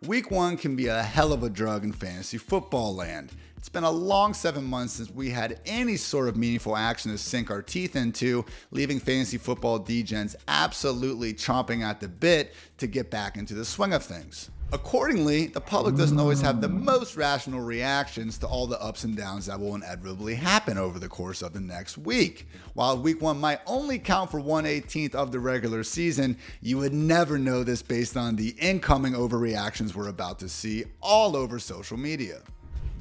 Week 1 can be a hell of a drug in fantasy football land. It's been a long 7 months since we had any sort of meaningful action to sink our teeth into, leaving fantasy football degens absolutely chomping at the bit to get back into the swing of things. Accordingly, the public doesn't always have the most rational reactions to all the ups and downs that will inevitably happen over the course of the next week. While week 1 might only count for 1/18th of the regular season, you would never know this based on the incoming overreactions we're about to see all over social media.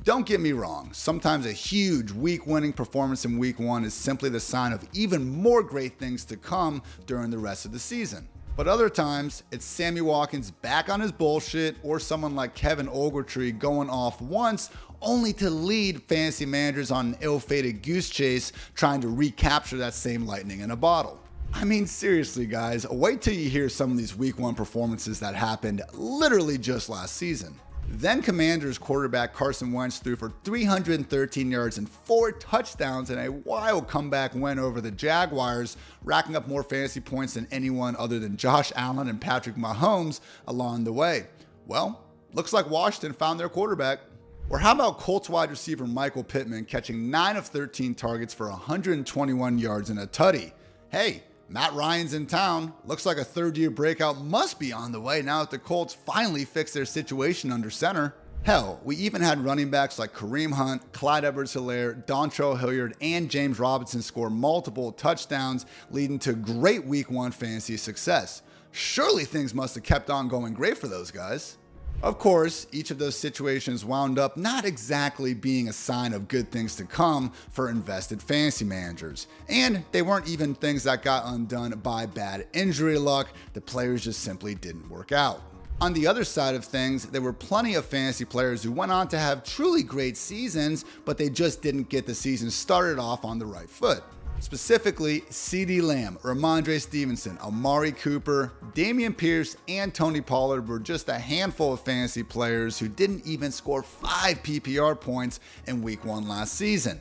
Don't get me wrong, sometimes a huge week-winning performance in week 1 is simply the sign of even more great things to come during the rest of the season. But other times, it's Sammy Watkins back on his bullshit or someone like Kevin Ogletree going off once only to lead fantasy managers on an ill-fated goose chase trying to recapture that same lightning in a bottle. I mean, seriously guys, wait till you hear some of these week 1 performances that happened literally just last season. Then Commanders quarterback Carson Wentz threw for 313 yards and 4 touchdowns in a wild comeback win over the Jaguars, racking up more fantasy points than anyone other than Josh Allen and Patrick Mahomes along the way. Well, looks like Washington found their quarterback. Or how about Colts wide receiver Michael Pittman catching 9 of 13 targets for 121 yards and a tutty? Hey, Matt Ryan's in town. Looks like a third-year breakout must be on the way now that the Colts finally fixed their situation under center. Hell, we even had running backs like Kareem Hunt, Clyde Edwards-Helaire, Dontrell Hilliard, and James Robinson score multiple touchdowns, leading to great week 1 fantasy success. Surely things must have kept on going great for those guys. Of course, each of those situations wound up not exactly being a sign of good things to come for invested fantasy managers. And they weren't even things that got undone by bad injury luck. The players just simply didn't work out. On the other side of things, there were plenty of fantasy players who went on to have truly great seasons, but they just didn't get the season started off on the right foot. Specifically, CeeDee Lamb, Ramondre Stevenson, Amari Cooper, Dameon Pierce, and Tony Pollard were just a handful of fantasy players who didn't even score 5 PPR points in week 1 last season.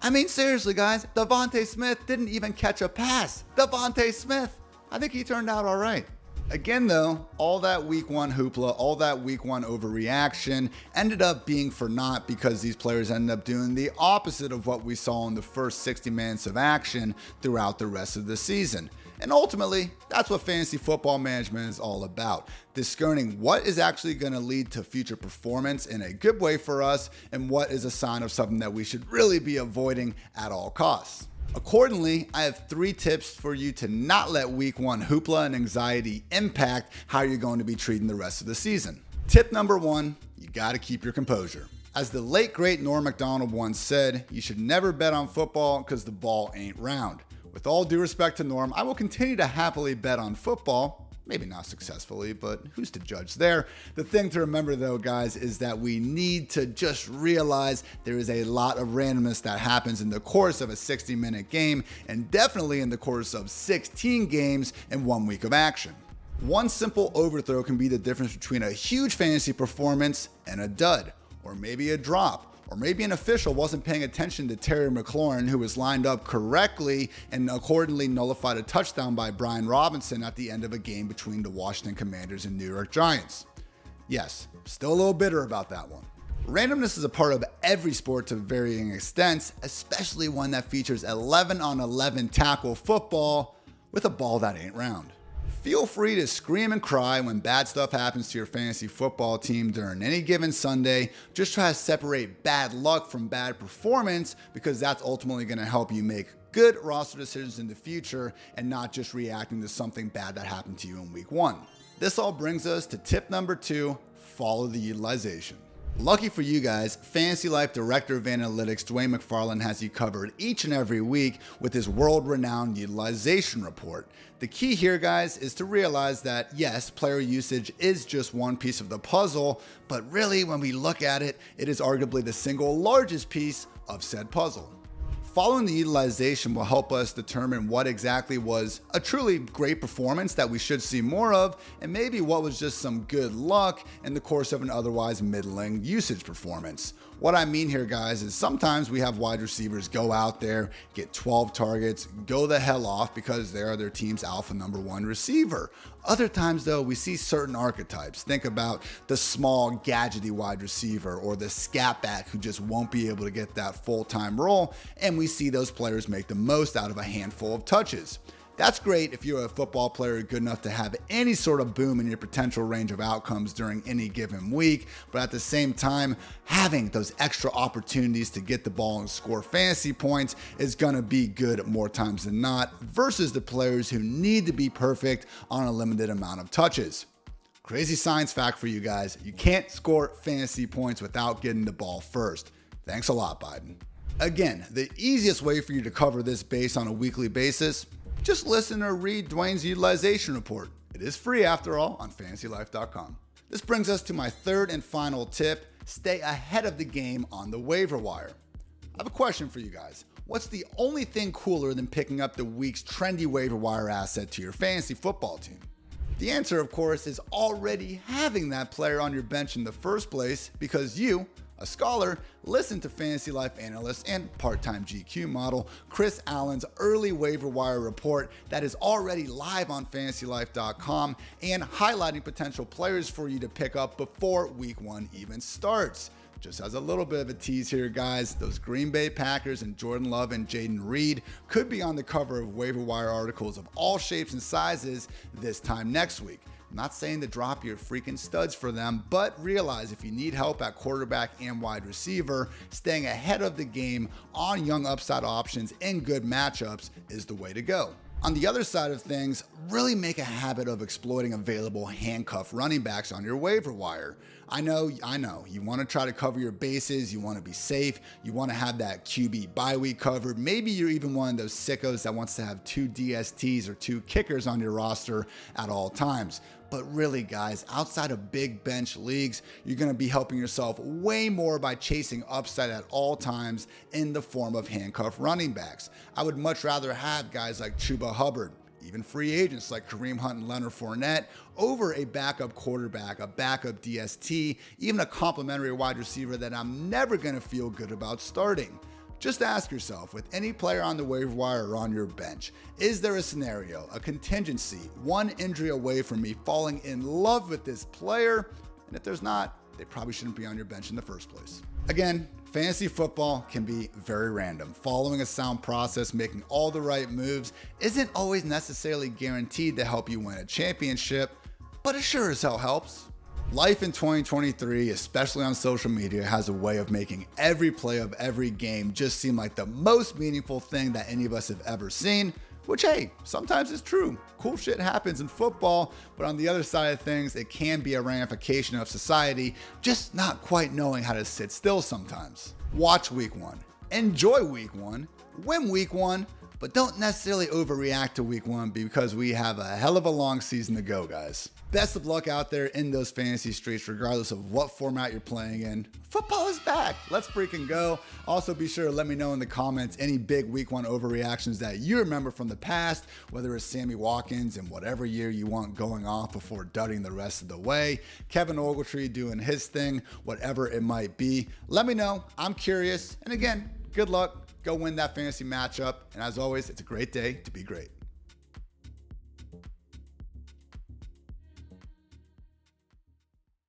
I mean, seriously guys, Devontae Smith didn't even catch a pass. Devontae Smith, I think he turned out all right. Again though, all that week 1 hoopla, all that week 1 overreaction ended up being for naught because these players ended up doing the opposite of what we saw in the first 60 minutes of action throughout the rest of the season. And ultimately, that's what fantasy football management is all about. Discerning what is actually going to lead to future performance in a good way for us and what is a sign of something that we should really be avoiding at all costs. Accordingly, I have 3 tips for you to not let week 1 hoopla and anxiety impact how you're going to be treating the rest of the season. Tip number 1, you gotta keep your composure. As the late great Norm Macdonald once said, you should never bet on football because the ball ain't round. With all due respect to Norm, I will continue to happily bet on football. Maybe not successfully, but who's to judge there? The thing to remember though, guys, is that we need to just realize there is a lot of randomness that happens in the course of a 60-minute game and definitely in the course of 16 games in 1 week of action. One simple overthrow can be the difference between a huge fantasy performance and a dud, or maybe a drop. Or maybe an official wasn't paying attention to Terry McLaurin, who was lined up correctly and accordingly nullified a touchdown by Brian Robinson at the end of a game between the Washington Commanders and New York Giants. Yes, still a little bitter about that one. Randomness is a part of every sport to varying extents, especially one that features 11-on-11 tackle football with a ball that ain't round. Feel free to scream and cry when bad stuff happens to your fantasy football team during any given Sunday. Just try to separate bad luck from bad performance because that's ultimately going to help you make good roster decisions in the future and not just reacting to something bad that happened to you in week 1. This all brings us to tip number 2, follow the utilization. Lucky for you guys, Fantasy Life Director of Analytics Dwayne McFarland has you covered each and every week with his world-renowned utilization report. The key here, guys, is to realize that yes, player usage is just one piece of the puzzle, but really when we look at it, it is arguably the single largest piece of said puzzle. Following the utilization will help us determine what exactly was a truly great performance that we should see more of, and maybe what was just some good luck in the course of an otherwise middling usage performance. What I mean here, guys, is sometimes we have wide receivers go out there, get 12 targets, go the hell off because they are their team's alpha number 1 receiver. Other times though, we see certain archetypes. Think about the small gadgety wide receiver or the scat back who just won't be able to get that full-time role, and we see those players make the most out of a handful of touches. That's great if you're a football player good enough to have any sort of boom in your potential range of outcomes during any given week, but at the same time, having those extra opportunities to get the ball and score fantasy points is going to be good more times than not, versus the players who need to be perfect on a limited amount of touches. Crazy science fact for you guys: you can't score fantasy points without getting the ball first. Thanks a lot, Biden. Again, the easiest way for you to cover this base on a weekly basis: just listen or read Dwayne's utilization report. It is free after all on fantasylife.com. This brings us to my third and final tip: stay ahead of the game on the waiver wire. I have a question for you guys. What's the only thing cooler than picking up the week's trendy waiver wire asset to your fantasy football team? The answer, of course, is already having that player on your bench in the first place, because you, a scholar, listened to Fantasy Life analyst and part-time GQ model Chris Allen's early waiver wire report that is already live on fantasylife.com and highlighting potential players for you to pick up before week 1 even starts. Just as a little bit of a tease here, guys, those Green Bay Packers and Jordan Love and Jaden Reed could be on the cover of waiver wire articles of all shapes and sizes this time next week. I'm not saying to drop your freaking studs for them, but realize if you need help at quarterback and wide receiver, staying ahead of the game on young upside options in good matchups is the way to go. On the other side of things, really make a habit of exploiting available handcuff running backs on your waiver wire. I know, you want to try to cover your bases, you want to be safe, you want to have that QB bye week covered. Maybe you're even one of those sickos that wants to have 2 DSTs or 2 kickers on your roster at all times. But really, guys, outside of big bench leagues, you're going to be helping yourself way more by chasing upside at all times in the form of handcuff running backs. I would much rather have guys like Chuba Hubbard, even free agents like Kareem Hunt and Leonard Fournette, over a backup quarterback, a backup DST, even a complimentary wide receiver that I'm never going to feel good about starting. Just ask yourself, with any player on the waiver wire or on your bench, is there a scenario, a contingency, one injury away from me falling in love with this player? And if there's not, they probably shouldn't be on your bench in the first place. Again, fantasy football can be very random. Following a sound process, making all the right moves isn't always necessarily guaranteed to help you win a championship, but it sure as hell helps. Life in 2023, especially on social media, has a way of making every play of every game just seem like the most meaningful thing that any of us have ever seen, which, hey, sometimes is true. Cool shit happens in football, but on the other side of things, it can be a ramification of society just not quite knowing how to sit still sometimes. Watch week 1, enjoy week 1, win week 1, but don't necessarily overreact to week 1 because we have a hell of a long season to go, guys. Best of luck out there in those fantasy streets, regardless of what format you're playing in. Football is back. Let's freaking go. Also, be sure to let me know in the comments any big week 1 overreactions that you remember from the past, whether it's Sammy Watkins in whatever year you want going off before dudding the rest of the way, Kevin Ogletree doing his thing, whatever it might be. Let me know. I'm curious. And again, good luck. Go win that fantasy matchup. And as always, it's a great day to be great.